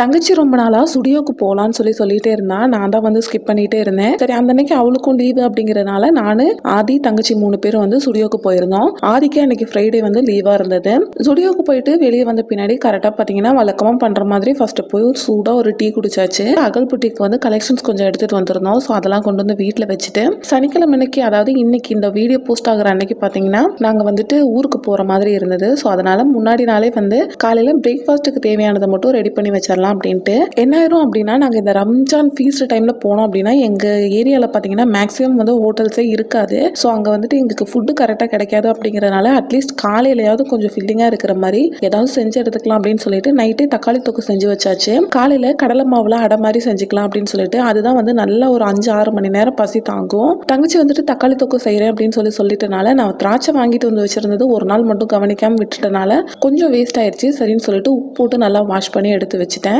தங்கச்சி ரொம்ப நாளா ஸ்டுடியோக்கு போலான்னு சொல்லிட்டே இருந்தா. நான் தான் வந்து ஸ்கிப் பண்ணிட்டே இருந்தேன். சரி அந்த அன்னைக்கு அவளுக்கும் லீவு அப்படிங்கிறனால நானு, ஆதி, தங்கச்சி 3 பேரும் வந்து ஸ்டுடியோக்கு போயிருந்தோம். ஆதிக்கு அன்னைக்கு ஃப்ரைடே வந்து லீவா இருந்தது. ஸ்டுடியோக்கு போயிட்டு வெளியே வந்த பின்னாடி கரெக்டா பார்த்தீங்கன்னா, வழக்கமா பண்ற மாதிரி ஃபர்ஸ்ட் போய் சூடா ஒரு டீ குடிச்சாச்சு. அகல்புட்டிக்கு வந்து கலெக்ஷன்ஸ் கொஞ்சம் எடுத்துட்டு வந்திருந்தோம். ஸோ அதெல்லாம் கொண்டு வந்து வீட்டில் வச்சுட்டு சனிக்கிழமை அன்னைக்கு, அதாவது இன்னைக்கு இந்த வீடியோ போஸ்ட் ஆகுற அன்னைக்கு பார்த்தீங்கன்னா, நாங்க வந்துட்டு ஊருக்கு போற மாதிரி இருந்தது. ஸோ அதனால முன்னாடி நாளே வந்து காலையில பிரேக்ஃபாஸ்ட்டுக்கு தேவையானதை மட்டும் ரெடி பண்ணி வச்சிடலாம் அப்படின்ட்டு. என்ன ஆயிரும் அப்படின்னா, நாங்க இந்த ரம்ஜான் ஃபீஸ்ட் டைம்ல போனோம் அப்படின்னா, எங்க ஏரியால பாத்தீங்கன்னா மேக்ஸிமம் வந்து ஹோட்டல்ஸே இருக்காது. ஸோ அங்க வந்துட்டு எங்களுக்கு ஃபுட்டு கரெக்டா கிடைக்காது அப்படிங்கறதுனால அட்லீஸ்ட் காலையிலயாவது கொஞ்சம் ஃபில்லிங்கா இருக்கிற மாதிரி ஏதாவது செஞ்சு எடுத்துக்கலாம் அப்படின்னு சொல்லிட்டு நைட்டே தக்காளி தொக்கு செஞ்சு வச்சாச்சு. காலையில கடலை மாவுல அடை மாதிரி செஞ்சுக்கலாம் அப்படின்னு சொல்லிட்டு, அதுதான் வந்து நல்ல ஒரு 5-6 மணி நேரம் பசி தாங்கும். தங்கச்சி வந்துட்டு தக்காளி தொக்கு செய்யறேன் அப்படின்னு சொல்லிட்டனால, நான் திராட்சை வாங்கிட்டு வந்து வச்சிருந்தது ஒரு நாள் மட்டும் கவனிக்காம விட்டுட்டனால கொஞ்சம் வேஸ்ட் ஆயிடுச்சு. சரின்னு சொல்லிட்டு உப்பு போட்டு நல்லா வாஷ் பண்ணி எடுத்து வச்சுட்டேன்.